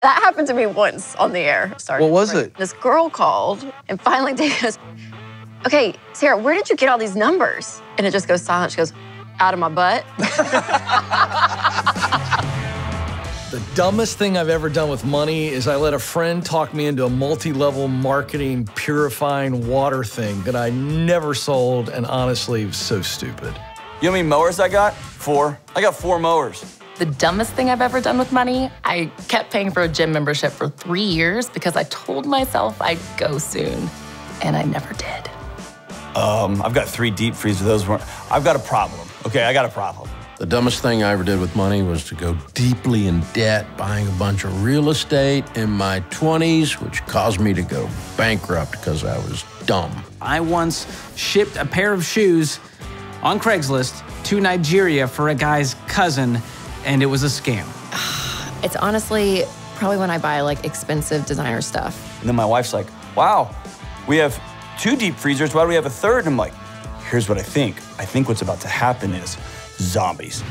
That happened to me once on the air. Sorry. What was it? This girl called, and finally Dave goes, okay, Sarah, where did you get all these numbers? And it just goes silent. She goes, out of my butt. The dumbest thing I've ever done with money is I let a friend talk me into a multi-level marketing purifying water thing that I never sold, and honestly was so stupid. You know how many mowers I got? 4. I got 4 mowers. The dumbest thing I've ever done with money, I kept paying for a gym membership for 3 years because I told myself I'd go soon, and I never did. I've got 3 deep freezers. Those weren't. I've got a problem. Okay, I got a problem. The dumbest thing I ever did with money was to go deeply in debt, buying a bunch of real estate in my 20s, which caused me to go bankrupt because I was dumb. I once shipped a pair of shoes on Craigslist to Nigeria for a guy's cousin, and it was a scam. It's honestly probably when I buy like expensive designer stuff. And then my wife's like, wow, we have 2 deep freezers. Why do we have a 3rd? And I'm like, here's what I think. I think what's about to happen is zombies.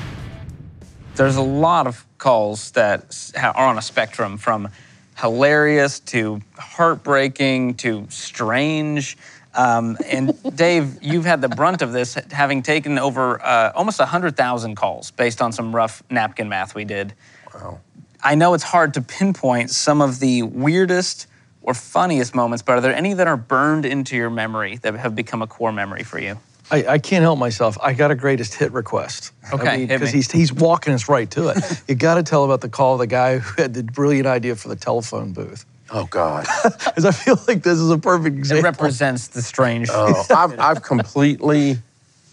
There's a lot of calls that are on a spectrum from hilarious to heartbreaking to strange. And Dave, you've had the brunt of this, having taken over almost 100,000 calls based on some rough napkin math we did. Wow. I know it's hard to pinpoint some of the weirdest or funniest moments, but are there any that are burned into your memory that have become a core memory for you? I can't help myself. I got a greatest hit request. Okay, because he's walking us right to it. You got to tell about the call of the guy who had the brilliant idea for the telephone booth. Oh, God. Because I feel like this is a perfect example. It represents the strange. Oh, I've completely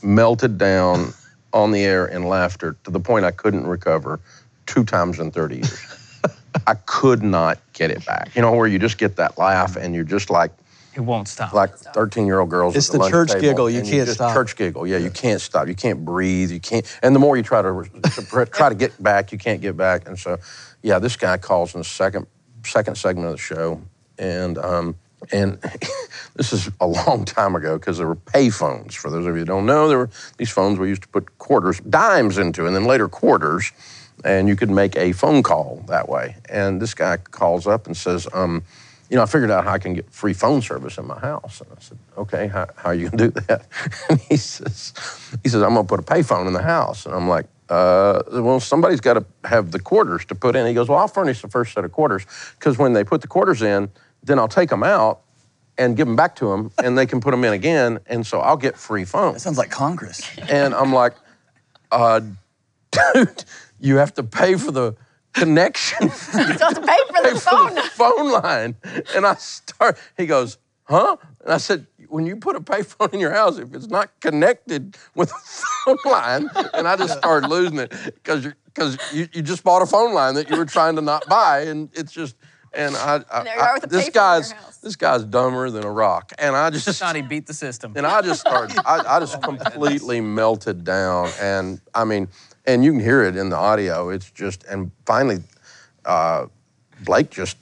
melted down on the air in laughter to the point I couldn't recover 2 times in 30 years. I could not get it back. You know, where you just get that laugh and you're just like, It won't stop. like 13-year-old girls It's at the the lunch church table, giggle. You and can't just stop. Church giggle. Yeah, you can't stop. You can't breathe. You can't. And the more you try to get back, you can't get back. And so, yeah, this guy calls in the second segment of the show, and this is a long time ago because there were pay phones. For those of you who don't know, there were these phones we used to put quarters, dimes into, and then later quarters, and you could make a phone call that way. And this guy calls up and says, you know, I figured out how I can get free phone service in my house. And I said, okay, how are you gonna do that? And he says, I'm gonna put a payphone in the house. And I'm like, well, somebody's got to have the quarters to put in. He goes, well, I'll furnish the first set of quarters, because when they put the quarters in, then I'll take them out and give them back to them, and they can put them in again, and so I'll get free phone. That sounds like Congress. And I'm like, dude, you have to pay for the connection. You still have to pay for the phone. Line. And he goes, huh? And I said, when you put a payphone in your house, if it's not connected with a phone line, and I just started losing it because you just bought a phone line that you were trying to not buy, and it's just, and this guy's dumber than a rock, and I just thought he beat the system. And I just started, I just completely melted down, and I mean, and you can hear it in the audio. It's just, and finally, Blake just,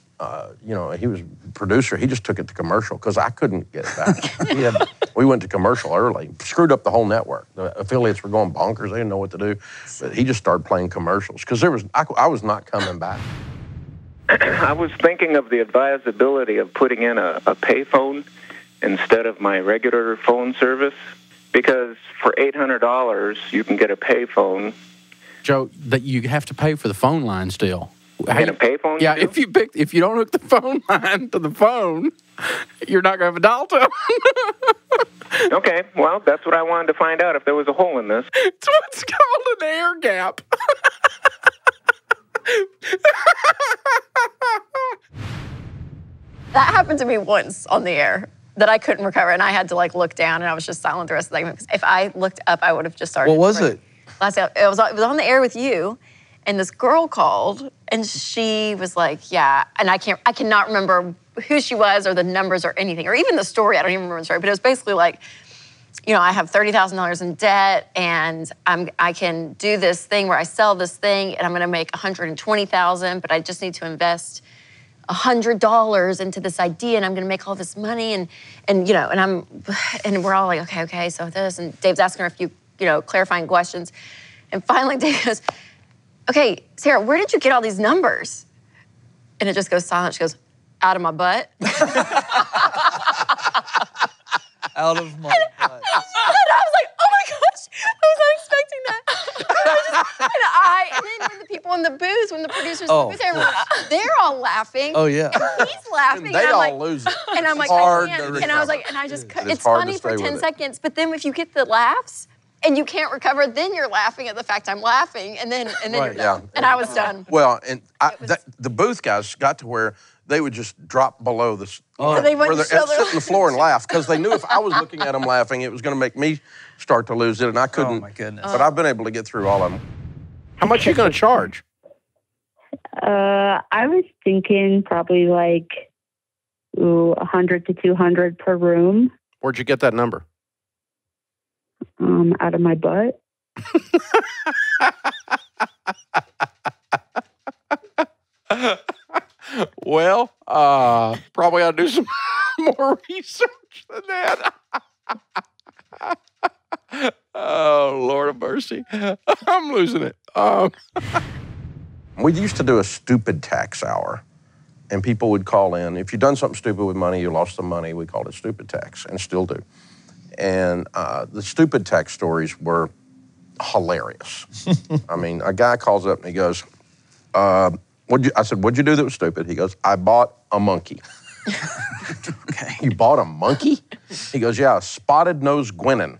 you know, he was producer. He just took it to commercial because I couldn't get it back. We went to commercial early, screwed up the whole network. The affiliates were going bonkers. They didn't know what to do. But he just started playing commercials because I was not coming back. I was thinking of the advisability of putting in a payphone instead of my regular phone service, because for $800 you can get a payphone. Joe, that you have to pay for the phone line still. And a payphone? Yeah, if you don't hook the phone line to the phone, you're not going to have a dial tone. Okay, well, that's what I wanted to find out, if there was a hole in this. It's what's called an air gap. That happened to me once on the air that I couldn't recover, and I had to like look down, and I was just silent the rest of the segment. If I looked up, I would have just started. What was it? It was on the air with you, and this girl called, and she was like, yeah, and I cannot remember who she was or the numbers or anything, or even the story. I don't even remember the story, but it was basically like, you know, I have $30,000 in debt, and I can do this thing where I sell this thing, and I'm going to make $120,000, but I just need to invest $100 into this idea, and I'm going to make all this money, and you know, and we're all like, okay, so this, and Dave's asking her a few, you know, clarifying questions, and finally Dave goes, okay, Sarah, where did you get all these numbers? And it just goes silent. She goes, out of my butt. Out of my butt. And I was like, oh my gosh, I was not expecting that. And then when the people in the booth, when the producers in the booth, they're all laughing. Oh, yeah. And he's laughing. And they I'm all like, lose it. and I'm like, hard I can't. to And I was recover. like, and I just, It's it's hard to funny for stay 10 with it. seconds, but then if you get the laughs and you can't recover, then you're laughing at the fact I'm laughing, and then you're done. And I was done. Well, and the booth guys got to where they would just drop below the So they where wouldn't they're show their sit on the floor and laugh because they knew if I was looking at them laughing, it was going to make me start to lose it, and I couldn't. Oh my goodness! But I've been able to get through all of them. How much are you going to charge? I was thinking probably like 100 to 200 per room. Where'd you get that number? Out of my butt. Well, probably ought to do some more research than that. Oh, Lord of mercy. I'm losing it. We used to do a stupid tax hour, and people would call in. If you'd done something stupid with money, you lost some money, we called it stupid tax, and still do. And the stupid tax stories were hilarious. I mean, a guy calls up and he goes, I said, what'd you do that was stupid? He goes, I bought a monkey. Okay. You bought a monkey? He goes, yeah, a spotted-nosed guinean.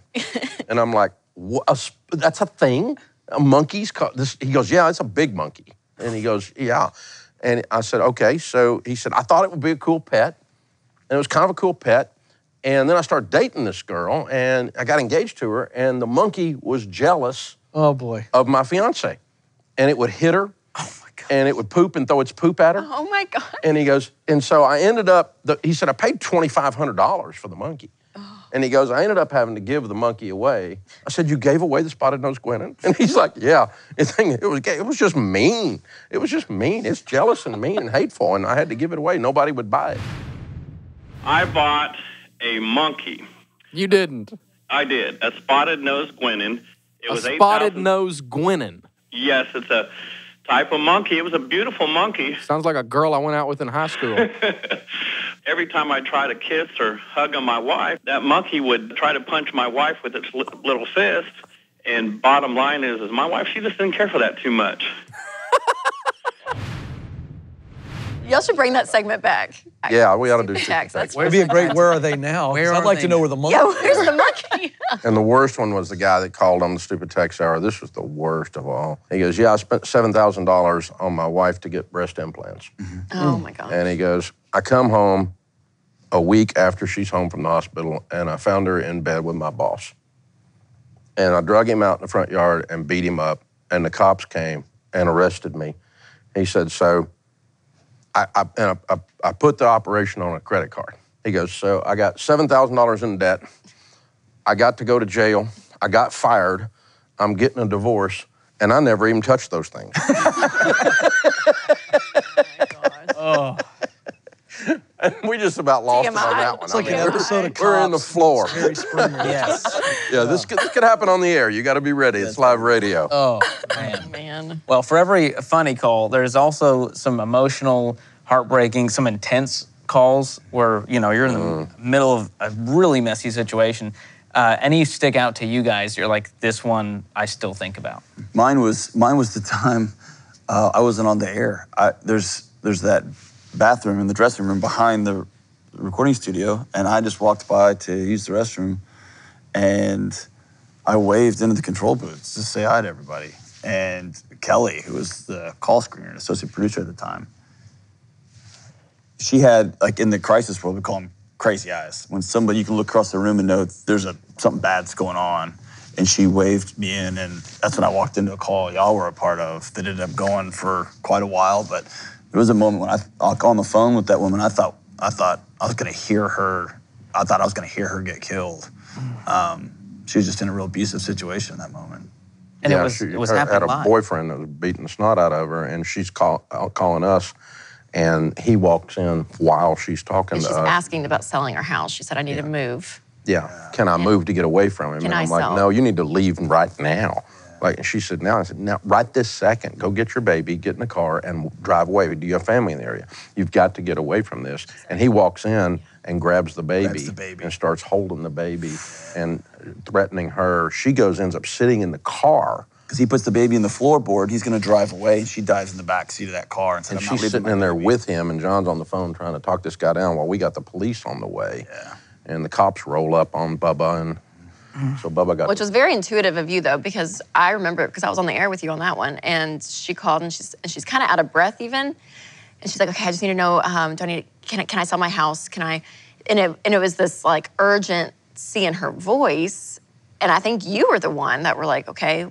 And I'm like, what, that's a thing? A monkey's this? He goes, yeah, it's a big monkey. And he goes, yeah. And I said, okay. So he said, I thought it would be a cool pet. And it was kind of a cool pet. And then I started dating this girl, and I got engaged to her, and the monkey was jealous Oh, boy. of my fiance. And it would hit her, and it would poop and throw its poop at her. Oh my God. And he goes, and so I ended up, he said, I paid $2,500 for the monkey. And he goes, I ended up having to give the monkey away. I said, you gave away the spotted-nosed guinean? And he's like, yeah. It was just mean. It was just mean. It's jealous and mean and hateful, and I had to give it away. Nobody would buy it. I bought a monkey. You didn't. I did. A spotted-nosed guinean. It was spotted-nosed guinean. Yes, it's a type of monkey. It was a beautiful monkey. Sounds like a girl I went out with in high school. Every time I try to kiss or hug on my wife, that monkey would try to punch my wife with its little fist. And bottom line is my wife, she just didn't care for that too much. Y'all should bring that segment back. Yeah, we ought to do Stupid tax. That's It'd be a great where are they now? 'Cause Where I'd are like they to know now? where the monkey Yeah, where's the monkey? And the worst one was the guy that called on the stupid tax hour. This was the worst of all. He goes, yeah, I spent $7,000 on my wife to get breast implants. Oh my God. And he goes, I come home a week after she's home from the hospital, and I found her in bed with my boss. And I drug him out in the front yard and beat him up, and the cops came and arrested me. He said, so I put the operation on a credit card. He goes, so I got $7,000 in debt. I got to go to jail. I got fired. I'm getting a divorce, and I never even touched those things. Oh. And we just about lost it on that one. It's like an episode of we're in the Cops. floor. Harry Springer. Yes. Yeah, this could happen on the air. You got to be ready. It's live radio. Oh, man. Man. Well, for every funny call, there's also some emotional, heartbreaking, some intense calls where, you're in the middle of a really messy situation. Any stick out to you guys? You're like, this one I still think about. Mine was the time I wasn't on the air. There's that bathroom in the dressing room behind the recording studio, and I just walked by to use the restroom, and I waved into the control booth to say hi to everybody. And Kelly, who was the call screener and associate producer at the time, she had, like in the crisis world, we call them crazy eyes. When somebody, you can look across the room and know there's something bad's going on. And she waved me in, and that's when I walked into a call y'all were a part of that ended up going for quite a while. But there was a moment when I on the phone with that woman, I thought I was gonna hear her. I thought I was gonna hear her get killed. She was just in a real abusive situation in that moment. And yeah, it was she happening had a live. boyfriend that was beating the snot out of her, and she's calling us, and he walks in while she's talking And to she's us. asking about selling her house. She said, I need to move. Yeah, can I move to get away from him? Can and I I'm like, sell? no, you need to leave right now. Like, and she said, I said, now, right this second, go get your baby, get in the car, and drive away. Do you have family in the area? You've got to get away from this. And he walks in and grabs the baby and starts holding the baby and threatening her. She ends up sitting in the car. Because he puts the baby in the floorboard, he's going to drive away, and she dives in the back seat of that car and said, And she's sitting in there with him, and John's on the phone trying to talk this guy down while we got the police on the way. Yeah. And the cops roll up on Bubba, and so Bubba got... Which was very intuitive of you, though, because I remember, because I was on the air with you on that one, and she called, and she's kind of out of breath even, and she's like, okay, I just need to know, can I sell my house? Can I... And it was this, like, urgency in her voice, and I think you were the one that were like, okay,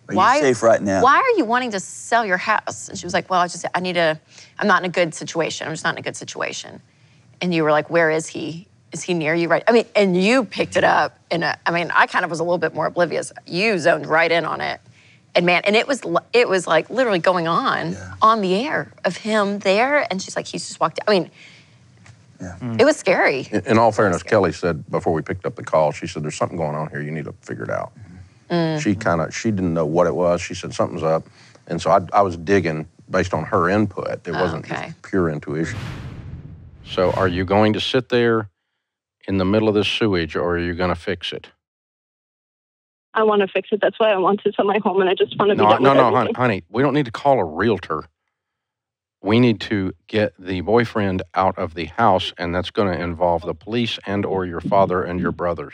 Are you safe right now? Why are you wanting to sell your house? And she was like, well, I'm not in a good situation. I'm just not in a good situation. And you were like, where is he? Is he near you? Right. I mean, and you picked it up. And I kind of was a little bit more oblivious. You zoned right in on it. And man, and it was like literally going on the air of him there. And she's like, he's just walked out. I mean, it was scary. In all fairness, Kelly said before we picked up the call, she said, there's something going on here. You need to figure it out. Mm-hmm. She didn't know what it was. She said, something's up. And so I was digging based on her input. It wasn't just pure intuition. So are you going to sit there in the middle of this sewage, or are you going to fix it? I want to fix it. That's why I want to sell my home, and I just want to be done with everything. Honey, we don't need to call a realtor. We need to get the boyfriend out of the house, and that's going to involve the police and or your father and your brothers.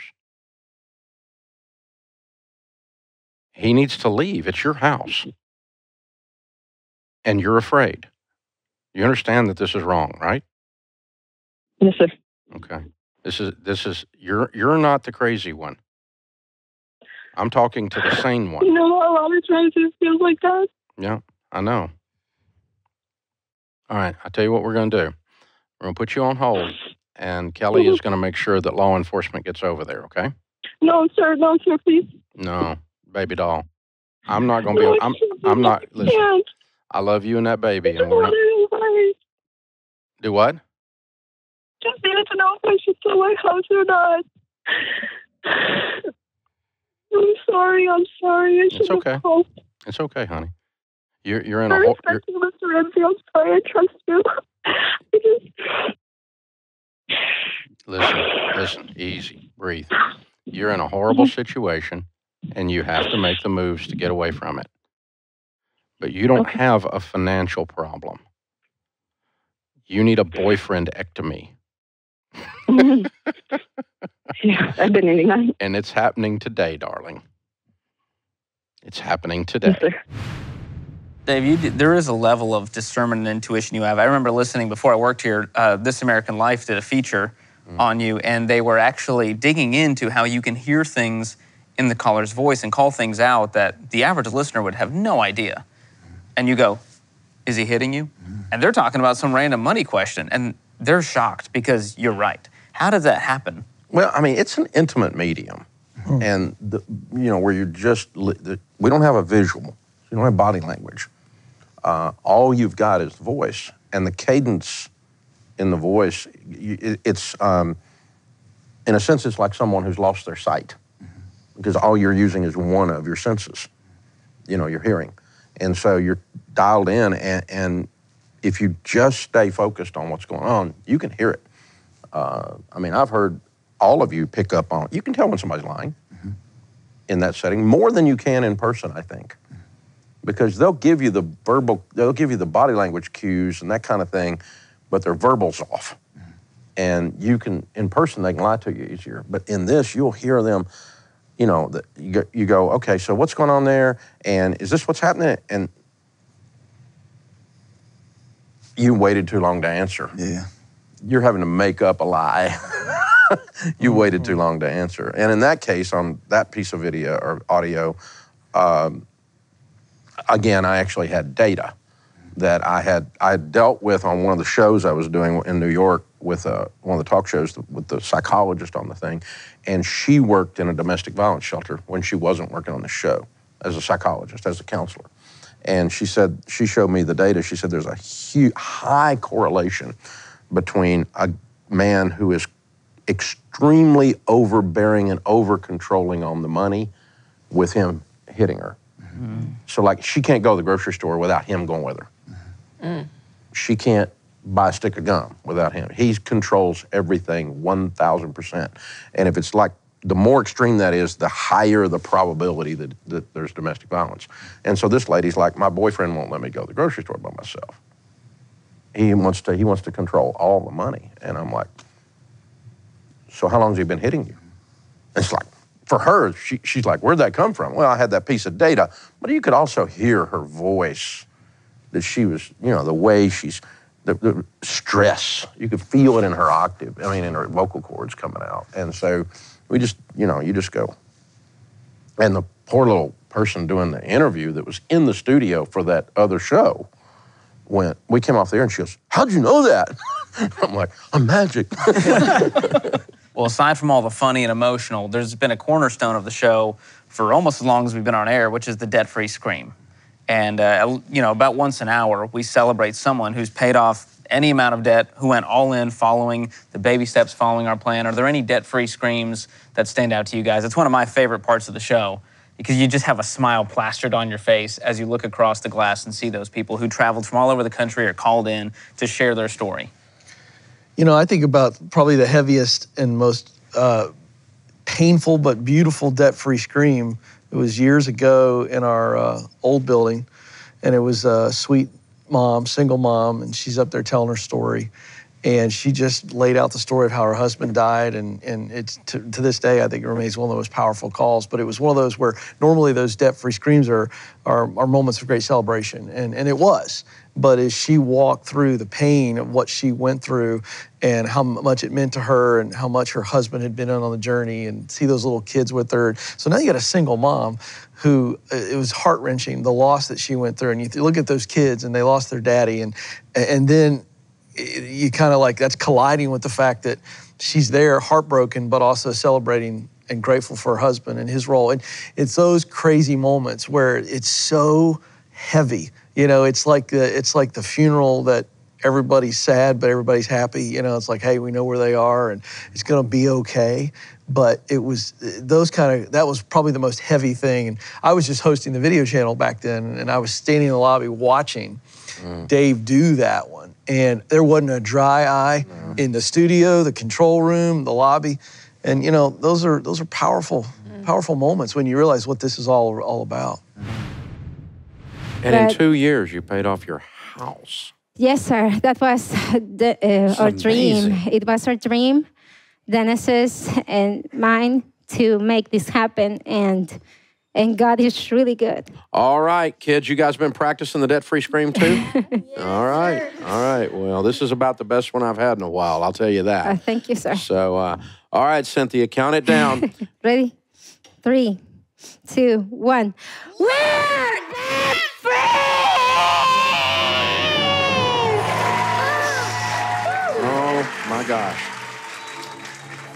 He needs to leave. It's your house. And you're afraid. You understand that this is wrong, right? Yes, sir. Okay. This is you're not the crazy one. I'm talking to the sane one. You know, a lot of times it feels like that. Yeah, I know. All right, I'll tell you what we're going to do. We're going to put you on hold, and Kelly is going to make sure that law enforcement gets over there, okay? No, sir, please. No, baby doll. I'm not going to be... I'm not... Listen, I love you and that baby. And we're not, do what? Just needed to know if I should sell my house or not. I'm sorry. It's okay. It's okay, honey. You're in a hole. Mr. Ramsey, I'm sorry. I trust you. Listen, easy, breathe. You're in a horrible situation, and you have to make the moves to get away from it. But you don't have a financial problem. You need a boyfriend-ectomy. Yeah, I've been needing that. And it's happening today, darling. It's happening today. Yes, Dave, there is a level of discernment and intuition you have. I remember listening before I worked here, This American Life did a feature on you, and they were actually digging into how you can hear things in the caller's voice and call things out that the average listener would have no idea. And you go, is he hitting you? And they're talking about some random money question, and they're shocked because you're right. How does that happen? Well, I mean, it's an intimate medium. And, where you're just, we don't have a visual. You don't have body language. All you've got is the voice. And the cadence in the voice, it's, in a sense, it's like someone who's lost their sight. Because all you're using is one of your senses, your hearing. And so you're dialed in, and if you just stay focused on what's going on, you can hear it. I mean, I've heard all of you pick up on, you can tell when somebody's lying in that setting, more than you can in person, I think. Because they'll give you the body language cues and that kind of thing, but their verbal's off. And you can, in person, they can lie to you easier. But in this, you'll hear them, you go, okay, so what's going on there? And is this what's happening? And you waited too long to answer. Yeah. You're having to make up a lie. You waited too long to answer. And in that case, on that piece of video or audio, again, I actually had data that I dealt with on one of the shows I was doing in New York with one of the talk shows with the psychologist on the thing. And she worked in a domestic violence shelter when she wasn't working on the show as a psychologist, as a counselor. And she said, she showed me the data. She said there's a high correlation between a man who is extremely overbearing and over-controlling on the money with him hitting her. So like she can't go to the grocery store without him going with her. She can't buy a stick of gum without him. He controls everything 1,000%. And if it's like, the more extreme that is, the higher the probability that there's domestic violence. And so this lady's like, my boyfriend won't let me go to the grocery store by myself. He wants to control all the money. And I'm like, so how long has he been hitting you? And it's like, for her, she's like, where'd that come from? Well, I had that piece of data. But you could also hear her voice, that she was, the way she's, the stress, you could feel it in her octave, in her vocal cords coming out. And so we just, you just go. And the poor little person doing the interview that was in the studio for that other show we came off the air and she goes, how'd you know that? I'm like, I'm magic. Well, aside from all the funny and emotional, there's been a cornerstone of the show for almost as long as we've been on air, which is the debt-free scream. And, about once an hour, we celebrate someone who's paid off any amount of debt, who went all in following the baby steps, following our plan. Are there any debt-free screams that stand out to you guys? It's one of my favorite parts of the show because you just have a smile plastered on your face as you look across the glass and see those people who traveled from all over the country or called in to share their story. I think about probably the heaviest and most painful but beautiful debt-free scream. It was years ago in our old building, and it was a sweet mom, single mom, and she's up there telling her story. And she just laid out the story of how her husband died, and it's to this day, I think it remains one of the most powerful calls. But it was one of those where normally those debt-free screams are moments of great celebration, and it was. But as she walked through the pain of what she went through and how much it meant to her and how much her husband had been on the journey, and see those little kids with her. So now you got a single mom who, it was heart-wrenching, the loss that she went through. And you look at those kids and they lost their daddy, and then you kind of like, that's colliding with the fact that she's there heartbroken, but also celebrating and grateful for her husband and his role. And it's those crazy moments where it's so heavy. It's like the funeral that everybody's sad, but everybody's happy. It's like, hey, we know where they are and it's gonna be okay. But it was that was probably the most heavy thing. And I was just hosting the video channel back then, and I was standing in the lobby watching Dave do that one. And there wasn't a dry eye in the studio, the control room, the lobby. And those are powerful moments when you realize what this is all about. And in 2 years, you paid off your house. Yes, sir. That was our dream. It was our dream, Dennis's and mine, to make this happen. And God is really good. All right, kids, you guys been practicing the debt-free scream too? Yes, all right. Sir. All right. Well, this is about the best one I've had in a while. I'll tell you that. Thank you, sir. So, all right, Cynthia, count it down. Ready? 3, 2, 1. We're debt-free! Oh, my gosh.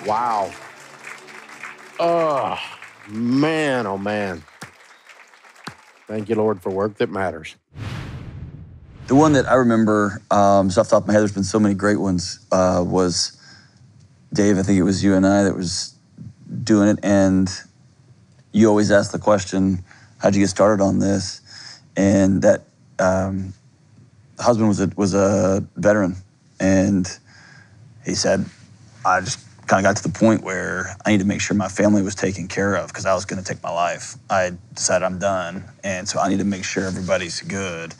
Wow. Oh, man, oh, man. Thank you, Lord, for work that matters. The one that I remember, just off the top of my head, there's been so many great ones, was Dave, I think it was you and I that was doing it, and you always ask the question, how'd you get started on this? And that husband was a veteran, and he said, I just kind of got to the point where I need to make sure my family was taken care of because I was going to take my life. I decided I'm done, and so I need to make sure everybody's good.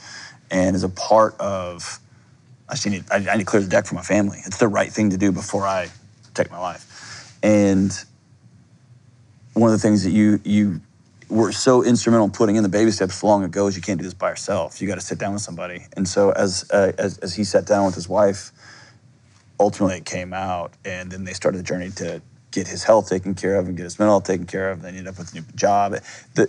And as a part of, I need to clear the deck for my family. It's the right thing to do before I take my life. And one of the things that you were so instrumental in putting in the baby steps long ago is you can't do this by yourself. You got to sit down with somebody. And so as he sat down with his wife, ultimately it came out, and then they started the journey to get his health taken care of and get his mental health taken care of. Then he ended up with a new job.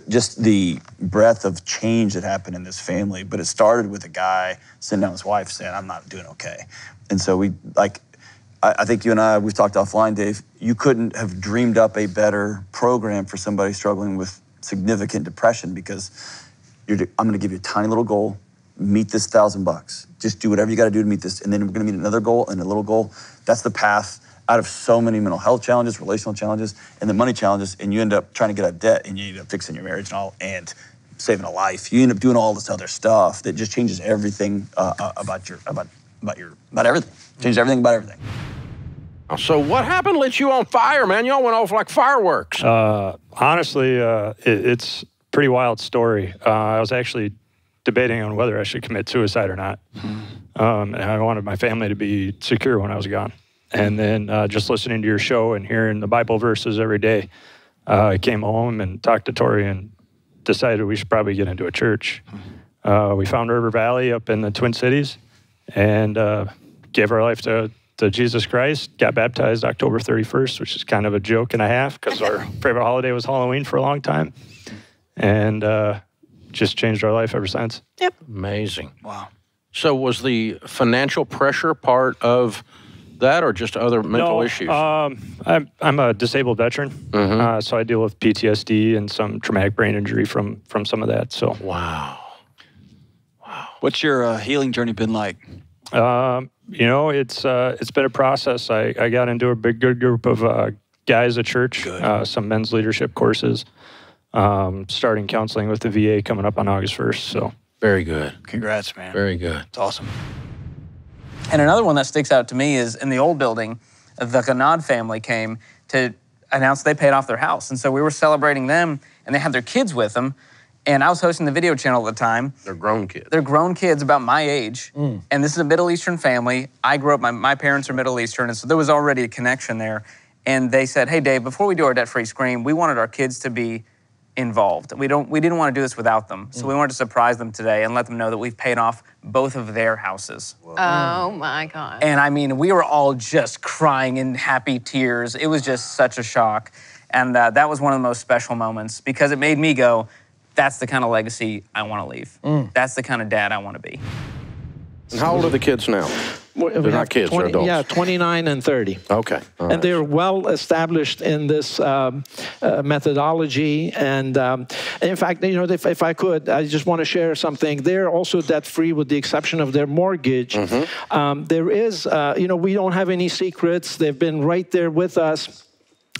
Just the breadth of change that happened in this family, but it started with a guy sitting down with his wife saying, I'm not doing okay. And so I think you and I, we've talked offline, Dave, you couldn't have dreamed up a better program for somebody struggling with significant depression because I'm gonna give you a tiny little goal, meet this $1,000. Just do whatever you gotta do to meet this, and then we're gonna meet another goal and a little goal. That's the path out of so many mental health challenges, relational challenges, and the money challenges, and you end up trying to get out of debt, and you end up fixing your marriage and all, and saving a life. You end up doing all this other stuff that just changes everything about everything. Changes everything about everything. So what happened lit you on fire, man? Y'all went off like fireworks. Honestly, it's a pretty wild story. I was actually debating on whether I should commit suicide or not. And I wanted my family to be secure when I was gone. And then just listening to your show and hearing the Bible verses every day, I came home and talked to Tori and decided we should probably get into a church. We found River Valley up in the Twin Cities and gave our life to Jesus Christ, got baptized October 31st, which is kind of a joke and a half because our favorite holiday was Halloween for a long time. And just changed our life ever since. Yep. Amazing. Wow. So was the financial pressure part of that or just other mental issues? I'm a disabled veteran, so I deal with PTSD and some traumatic brain injury from some of that. So wow. What's your healing journey been like? You know, it's been a process. I got into a good group of guys at church, some men's leadership courses, starting counseling with the VA coming up on August 1st. So very good. Congrats, man. Very good. It's awesome. And another one that sticks out to me is in the old building, the Ganad family came to announce they paid off their house. And so we were celebrating them, and they had their kids with them. And I was hosting the video channel at the time. They're grown kids. They're grown kids about my age. And this is a Middle Eastern family. I grew up, my parents are Middle Eastern, and so there was already a connection there. And they said, hey, Dave, before we do our debt-free scream, we wanted our kids to be involved. We didn't want to do this without them. So we wanted to surprise them today and let them know that we've paid off both of their houses. Oh my God. And I mean, we were all just crying in happy tears. It was just such a shock. And that was one of the most special moments because it made me go, that's the kind of legacy I want to leave. That's the kind of dad I want to be. And how old are the kids now? They're not kids, they're adults. Yeah, 29 and 30. Okay. And they're well established in this methodology. And in fact, you know, if I could, I just want to share something. They're also debt-free with the exception of their mortgage. There is, you know, we don't have any secrets. They've been right there with us.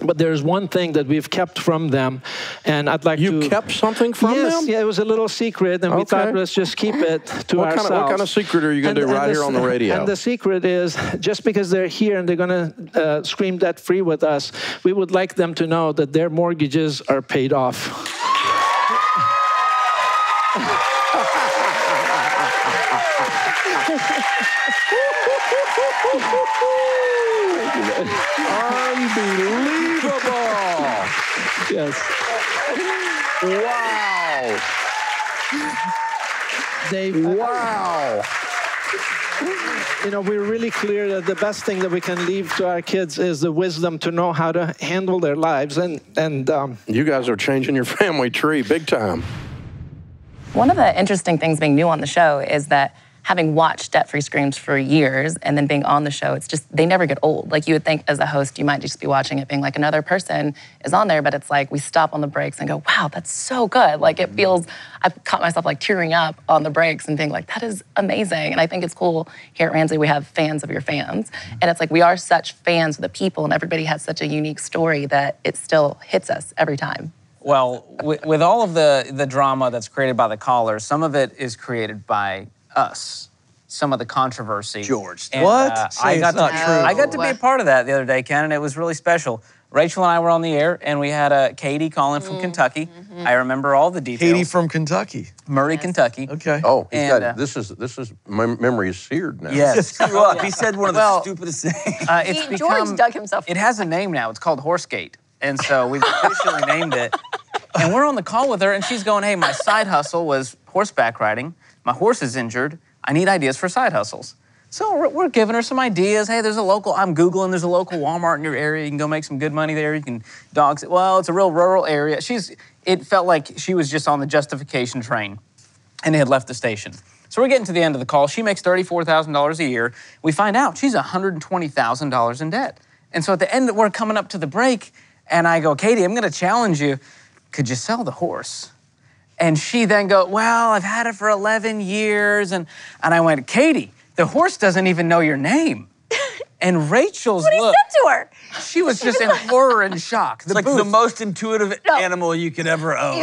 But there's one thing that we've kept from them, and I'd like to... You kept something from them? Yes, yeah, it was a little secret, and we thought, let's just keep it to ourselves. What kind of secret are you going to do right here on the radio? And the secret is, just because they're here and they're going to scream debt-free with us, we would like them to know that their mortgages are paid off. Unbelievable! Yes. Wow! Wow! You know, we're really clear that the best thing that we can leave to our kids is the wisdom to know how to handle their lives. And you guys are changing your family tree big time. One of the interesting things being new on the show is that having watched debt-free screams for years and then being on the show, it's just, they never get old. Like you would think as a host, you might just be watching it being like another person is on there, but it's like we stop on the breaks and go, wow, that's so good. Like it feels, I've caught myself like tearing up on the breaks and being like, that is amazing. And I think it's cool here at Ramsey, we have fans of your fans. And it's like, we are such fans of the people and everybody has such a unique story that it still hits us every time. Well, with all of the drama that's created by the callers, some of it is created by us. Some of the controversy. George. And, what? I got to be a part of that the other day, Ken, and it was really special. Rachel and I were on the air, and we had Katie calling from Kentucky. I remember all the details. Katie from Kentucky. Murray, Kentucky. Okay. Oh, he's got, this is my memory is seared now. Yes. Screw up. He said one of the stupidest things. George dug himself. It has a name now. It's called Horsegate. And so we've officially named it. And we're on the call with her, and she's going, hey, my side hustle was horseback riding. My horse is injured. I need ideas for side hustles. So we're giving her some ideas. Hey, there's a local, I'm Googling, there's a local Walmart in your area. You can go make some good money there. You can dogs, well, it's a real rural area. It felt like she was just on the justification train and had left the station. So we're getting to the end of the call. She makes $34,000 a year. We find out she's $120,000 in debt. And so at the end, we're coming up to the break, and I go, Katie, I'm gonna challenge you. Could you sell the horse? And she then goes, well, I've had it for 11 years. And I went, Katie, the horse doesn't even know your name. And Rachel's what look. What he said to her? She was just in horror and shock. It's like the most intuitive animal you could ever own.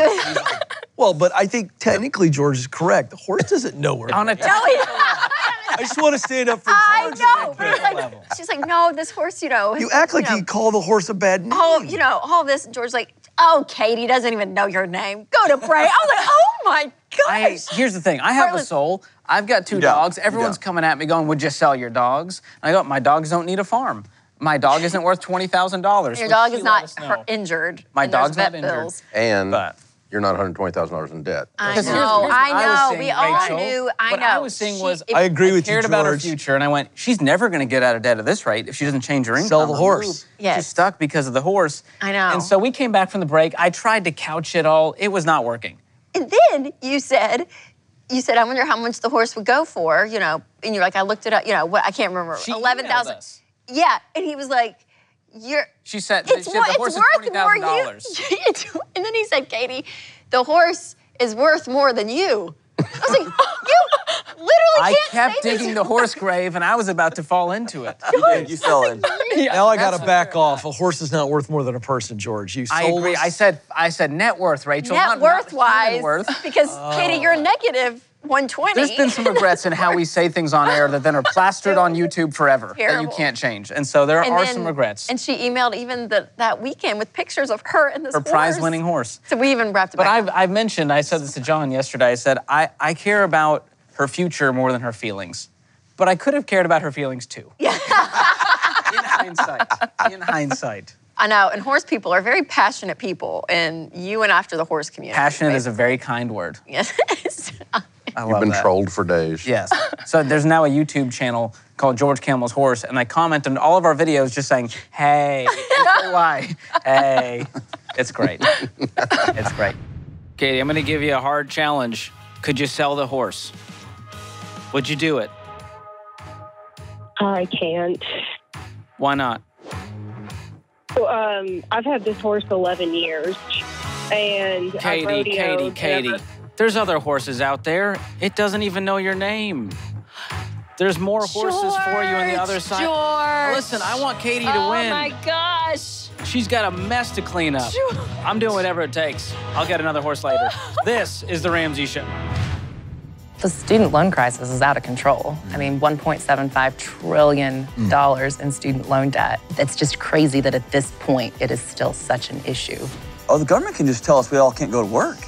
Well, but I think technically George is correct. The horse doesn't know where. On a I just want to stand up for George. I know. But it's like, she's like, no, this horse, you know. You act like you call the horse a bad name. Oh, you know, all this. And George's like, oh, Katie doesn't even know your name. Go to Bray. I was like, oh my gosh. Here's the thing. I have a soul. I've got 2 dogs. Everyone's coming at me going, would you sell your dogs? And I go, my dogs don't need a farm. My dog isn't worth $20,000. Your dog is not injured. My dog's vet not injured. bills. And you're not $120,000 in debt. I know. We all Rachel, knew. I what know. I was seeing was, I agree with you, cared about her George. future, and I went, she's never going to get out of debt at this rate if she doesn't change her income. Sell the or horse. move. Yes. She's stuck because of the horse. I know. And so we came back from the break. I tried to couch it all. It was not working. And then you said, I wonder how much the horse would go for, you know, and you're like, I looked it up, you know, what I can't remember. She 11,000. emailed us. Yeah, and he was like, She said, it's the horse is worth more. $20,000. And then he said, Katie, the horse is worth more than you. I was like, you literally can't kept say digging this. the horse grave, and I was about to fall into it. You fell in. Now I got to back off. A horse is not worth more than a person, George. You I agree. I said net worth, Rachel. Net not worth-wise, human worth. because Katie, you're negative 120. There's been some regrets in how we say things on air that then are plastered on YouTube forever that you Terrible. can't change. And so there are some regrets. And she emailed even that weekend with pictures of her and this Her horse. prize-winning horse. So we even wrapped it But back. I've mentioned, I said this to John yesterday, I said, I care about her future more than her feelings. But I could have cared about her feelings too. Yeah. In hindsight. I know, and horse people are very passionate people, and you and after the horse community. Passionate is a very kind word. Yes. I You've love been that. trolled for days. Yes. So there's now a YouTube channel called George Camel's Horse, and I comment on all of our videos just saying, hey, why? Hey. It's great. It's great. Katie, I'm going to give you a hard challenge. Could you sell the horse? Would you do it? I can't. Why not? I've had this horse 11 years, and I've rodeoed Katie. ever- There's other horses out there. It doesn't even know your name. There's more horses for you on the other side. George. Listen, I want Katie to win. Oh my gosh. She's got a mess to clean up. I'm doing whatever it takes. I'll get another horse later. This is The Ramsey Show. The student loan crisis is out of control. I mean, $1.75 trillion in student loan debt. It's just crazy that at this point, it is still such an issue. Oh, the government can just tell us we all can't go to work,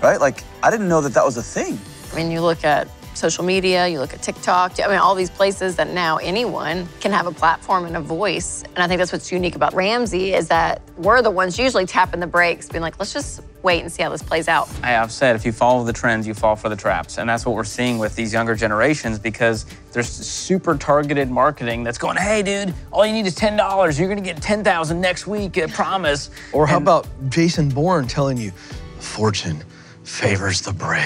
right? Like, I didn't know that that was a thing. I mean, you look at social media, you look at TikTok, I mean, all these places that now anyone can have a platform and a voice. And I think that's what's unique about Ramsey is that we're the ones usually tapping the brakes, being like, let's just wait and see how this plays out. I have said, if you follow the trends, you fall for the traps. And that's what we're seeing with these younger generations because there's super targeted marketing that's going, hey, dude, all you need is $10. You're going to get $10,000 next week, I promise. Or how about Jason Bourne telling you, fortune favors the brave.